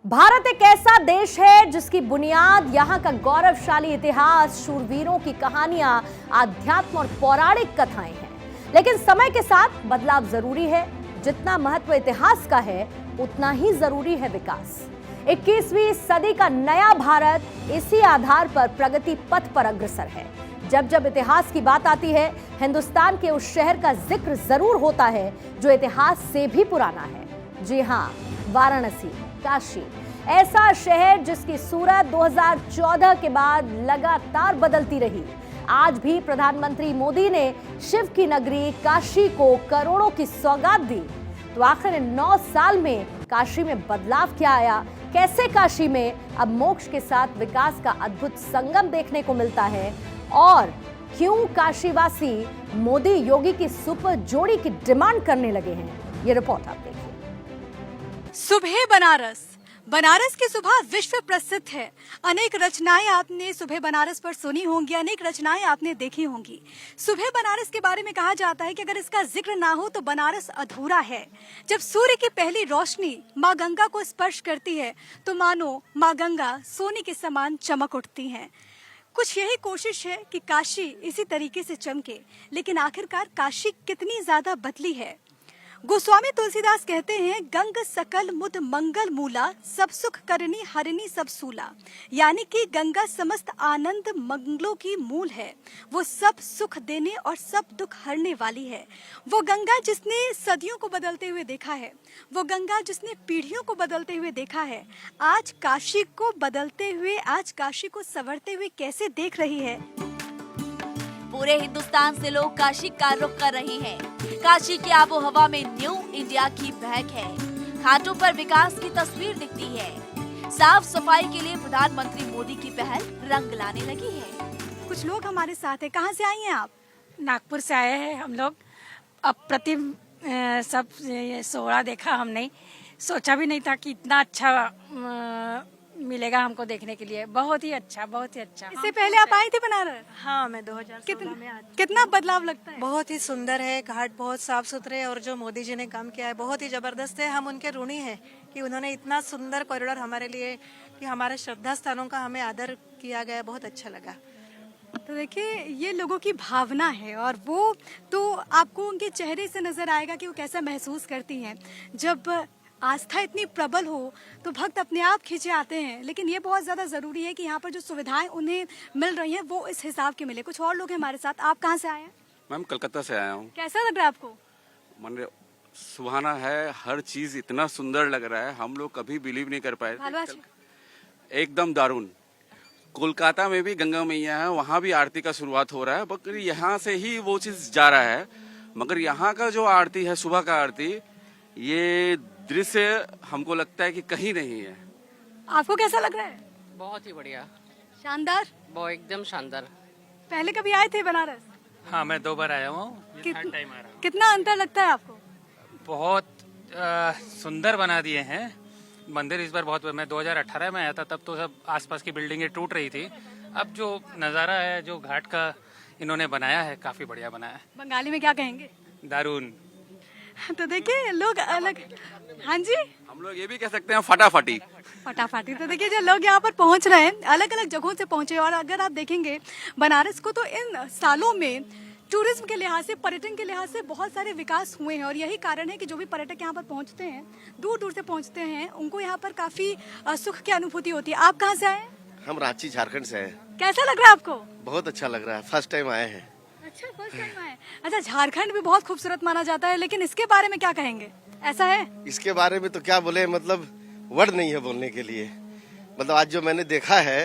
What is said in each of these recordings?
भारत एक ऐसा देश है जिसकी बुनियाद यहाँ का गौरवशाली इतिहास, शूरवीरों की कहानियां, आध्यात्म और पौराणिक कथाएं हैं। लेकिन समय के साथ बदलाव जरूरी है। जितना महत्व इतिहास का है उतना ही जरूरी है विकास। 21वीं सदी का नया भारत इसी आधार पर प्रगति पथ पर अग्रसर है। जब जब इतिहास की बात आती है, हिंदुस्तान के उस शहर का जिक्र जरूर होता है जो इतिहास से भी पुराना है। जी हाँ, वाराणसी, काशी, ऐसा शहर जिसकी सूरत 2014 के बाद लगातार बदलती रही। आज भी प्रधानमंत्री मोदी ने शिव की नगरी काशी को करोड़ों की सौगात दी। तो आखिर इन 9 साल में काशी में बदलाव क्या आया? कैसे काशी में अब मोक्ष के साथ विकास का अद्भुत संगम देखने को मिलता है? और क्यों काशीवासी मोदी योगी की सुपर जोड़ी की डिमांड करने लगे हैं? ये रिपोर्ट आप देखिए। सुबह बनारस। बनारस की सुबह विश्व प्रसिद्ध है। अनेक रचनाएं आपने सुबह बनारस पर सुनी होंगी, अनेक रचनाएं आपने देखी होंगी। सुबह बनारस के बारे में कहा जाता है कि अगर इसका जिक्र ना हो तो बनारस अधूरा है। जब सूर्य की पहली रोशनी माँ गंगा को स्पर्श करती है तो मानो माँ गंगा सोने के समान चमक उठती हैं। कुछ यही कोशिश है कि काशी इसी तरीके से चमके, लेकिन आखिरकार काशी कितनी ज्यादा बदली है। गोस्वामी तुलसीदास कहते हैं, गंग सकल मुद मंगल मूला, सब सुख करनी हरनी सब सूला। यानी कि गंगा समस्त आनंद मंगलों की मूल है। वो सब सुख देने और सब दुख हरने वाली है। वो गंगा जिसने सदियों को बदलते हुए देखा है, वो गंगा जिसने पीढ़ियों को बदलते हुए देखा है, आज काशी को बदलते हुए, आज काशी को संवरते हुए कैसे देख रही है। पूरे हिंदुस्तान से लोग काशी का रुख कर रहे हैं। काशी की आबो हवा में न्यू इंडिया की महक है। घाटों पर विकास की तस्वीर दिखती है। साफ सफाई के लिए प्रधानमंत्री मोदी की पहल रंग लाने लगी है। कुछ लोग हमारे साथ हैं। कहाँ से आई हैं आप? नागपुर से आए हैं हम लोग। अप्रतिम सब सोहरा देखा हमने। सोचा भी नहीं था कि इतना अच्छा मिलेगा हमको देखने के लिए। बहुत ही अच्छा, बहुत ही अच्छा। इससे पहले आप आई थी बनारस? हाँ, मैं 2016 में आई। कितना बदलाव लगता है? बहुत ही सुंदर है, घाट बहुत साफ सुथरे, और जो मोदी जी ने काम किया है बहुत ही जबरदस्त है। हम उनके ऋणी हैं कि उन्होंने इतना सुंदर कॉरिडोर हमारे लिए, कि हमारे श्रद्धा स्थानों का हमें आदर किया गया, बहुत अच्छा लगा। तो देखिए, ये लोगों की भावना है और वो तो आपको उनके चेहरे से नजर आएगा कि वो कैसा महसूस करती हैं। जब आस्था इतनी प्रबल हो तो भक्त अपने आप खींचे आते हैं, लेकिन ये बहुत ज्यादा जरूरी है कि यहाँ पर जो सुविधाएं उन्हें मिल रही हैं वो इस हिसाब के मिले। कुछ और लोग हैं हमारे साथ। आप कहाँ से आए हैं? मैम, कलकत्ता से आया हूँ। कैसा लग रहा है आपको? मन सुहाना है, हर चीज इतना सुंदर लग रहा है, हम लोग कभी बिलीव नहीं कर पाए थे। एकदम दारुण। कोलकाता में भी गंगा मैया है, वहाँ भी आरती का शुरुआत हो रहा है, मगर यहाँ से ही वो चीज जा रहा है। मगर यहाँ का जो आरती है, सुबह का आरती, ये दृश्य हमको लगता है कि कहीं नहीं है। आपको कैसा लग रहा है? बहुत ही बढ़िया, शानदार, बहुत एकदम शानदार। पहले कभी आए थे बनारस? हाँ, मैं 2 बार आया हूँ। थर्ड टाइम आ रहा हूँ। कितना अंतर लगता है आपको? बहुत सुंदर बना दिए हैं मंदिर इस बार। बहुत, मैं 2018 में आया था, तब तो सब आसपास की बिल्डिंगें टूट रही थी। अब जो नज़ारा है, जो घाट का इन्होंने बनाया है, काफी बढ़िया बनाया है। बंगाली में क्या कहेंगे? दारुण। तो देखिए, लोग अलग। हाँ जी, हम लोग ये भी कह सकते हैं फटाफटी। फटाफटी। तो देखिए, जो लोग यहाँ पर पहुँच रहे हैं, अलग अलग जगहों से पहुँचे। और अगर आप देखेंगे बनारस को, तो इन सालों में टूरिज्म के लिहाज से, पर्यटन के लिहाज से बहुत सारे विकास हुए हैं। और यही कारण है कि जो भी पर्यटक यहाँ पर पहुँचते हैं, दूर दूर से पहुँचते हैं, उनको यहाँ पर काफी सुख की अनुभूति होती है। आप कहाँ से आए? हम रांची, झारखंड से आए। कैसा लग रहा है आपको? बहुत अच्छा लग रहा है, फर्स्ट टाइम आए हैं। अच्छा, फर्स्ट टाइम आए। अच्छा, झारखंड भी बहुत खूबसूरत माना जाता है, लेकिन इसके बारे में क्या कहेंगे? ऐसा है? इसके बारे में तो क्या बोले, मतलब वर्ड नहीं है बोलने के लिए। मतलब आज जो मैंने देखा है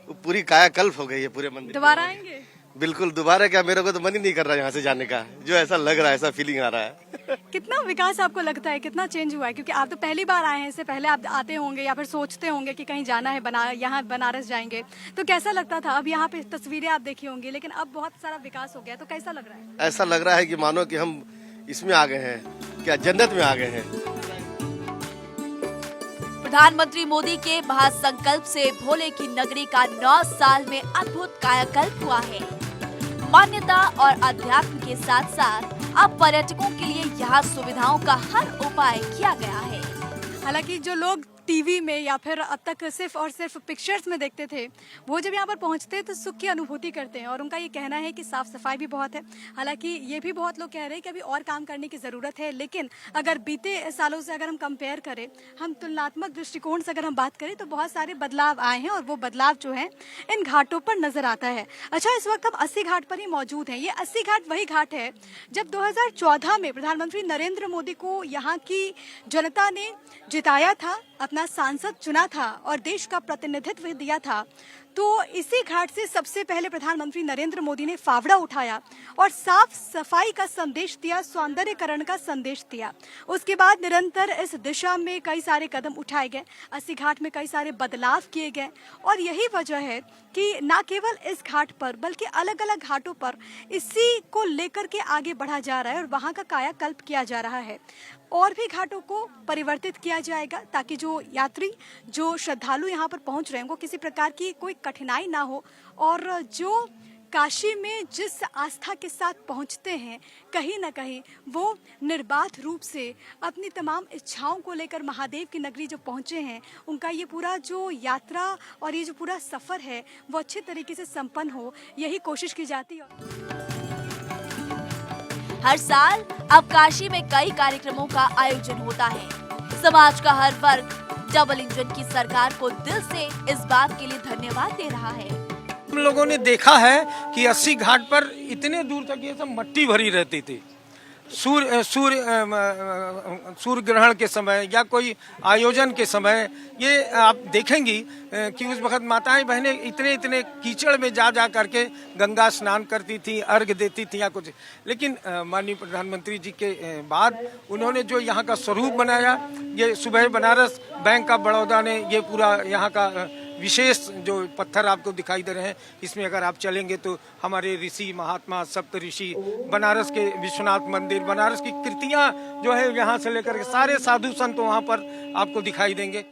वो पूरी कायाकल्प हो गई है पूरे मंदिर। दोबारा आएंगे? बिल्कुल दोबारा क्या, मेरे को तो मन ही नहीं कर रहा यहाँ से जाने का। जो ऐसा लग रहा है, ऐसा फीलिंग आ रहा है। कितना विकास आपको लगता है, कितना चेंज हुआ है? क्योंकि आप तो पहली बार आए हैं, इससे पहले आप आते होंगे या फिर सोचते होंगे कि कहीं जाना है, यहाँ बनारस जाएंगे, तो कैसा लगता था? अब यहाँ पे तस्वीरें आप देखी होंगी, लेकिन अब बहुत सारा विकास हो गया, तो कैसा लग रहा है? ऐसा लग रहा है कि मानो कि हम इसमें आ गए हैं, क्या जन्नत में आ गए हैं। प्रधानमंत्री मोदी के महासंकल्प से भोले की नगरी का 9 साल में अद्भुत कायाकल्प हुआ है। मान्यता और अध्यात्म के साथ साथ अब पर्यटकों के लिए यहाँ सुविधाओं का हर उपाय किया गया है। हालांकि जो लोग टीवी में या फिर अब तक सिर्फ और सिर्फ पिक्चर्स में देखते थे, वो जब यहाँ पर पहुँचते हैं तो सुख की अनुभूति करते हैं। और उनका ये कहना है कि साफ सफाई भी बहुत है। हालांकि ये भी बहुत लोग कह रहे हैं कि अभी और काम करने की ज़रूरत है, लेकिन अगर बीते सालों से अगर हम कंपेयर करें, हम तुलनात्मक दृष्टिकोण से अगर हम बात करें, तो बहुत सारे बदलाव आए हैं और वो बदलाव जो है इन घाटों पर नजर आता है। अच्छा, इस वक्त हम 80 घाट पर ही मौजूद हैं। ये 80 घाट वही घाट है जब 2014 में प्रधानमंत्री नरेंद्र मोदी को यहाँ की जनता ने जिताया था, अपना सांसद चुना था और देश का प्रतिनिधित्व दिया था। तो इसी घाट से सबसे पहले प्रधानमंत्री नरेंद्र मोदी ने फावड़ा उठाया और साफ सफाई का संदेश दिया, सौंदर्यकरण का संदेश दिया। उसके बाद निरंतर इस दिशा में कई सारे कदम उठाए गए, 80 घाट में कई सारे बदलाव किए गए और यही वजह है कि न केवल इस घाट पर बल्कि अलग अलग घाटों पर इसी को लेकर के आगे बढ़ा जा रहा है और वहाँ का कायाकल्प किया जा रहा है। और भी घाटों को परिवर्तित किया जाएगा ताकि जो यात्री, जो श्रद्धालु यहाँ पर पहुँच रहे हैं, उनको किसी प्रकार की कोई कठिनाई ना हो और जो काशी में जिस आस्था के साथ पहुंचते हैं, कहीं ना कहीं वो निर्बाध रूप से अपनी तमाम इच्छाओं को लेकर महादेव की नगरी जो पहुंचे हैं, उनका ये पूरा जो यात्रा और ये जो पूरा सफर है वो अच्छे तरीके से संपन्न हो, यही कोशिश की जाती है। हर साल अब काशी में कई कार्यक्रमों का आयोजन होता है। समाज का हर वर्ग डबल इंजन की सरकार को दिल से इस बात के लिए धन्यवाद दे रहा है। हम लोगों ने देखा है कि 80 घाट पर इतने दूर तक ये सब मिट्टी भरी रहती थी। सूर्य ग्रहण के समय या कोई आयोजन के समय ये आप देखेंगी कि उस वक्त माताएं बहनें इतने कीचड़ में जा करके गंगा स्नान करती थी, अर्घ देती थी या कुछ। लेकिन माननीय प्रधानमंत्री जी के बाद उन्होंने जो यहाँ का स्वरूप बनाया, ये सुबह बनारस बैंक ऑफ बड़ौदा ने ये पूरा यहाँ का विशेष जो पत्थर आपको दिखाई दे रहे हैं, इसमें अगर आप चलेंगे तो हमारे ऋषि महात्मा सप्त ऋषि, बनारस के विश्वनाथ मंदिर, बनारस की कृतियां जो है यहाँ से लेकर के सारे साधु संत वहाँ पर आपको दिखाई देंगे।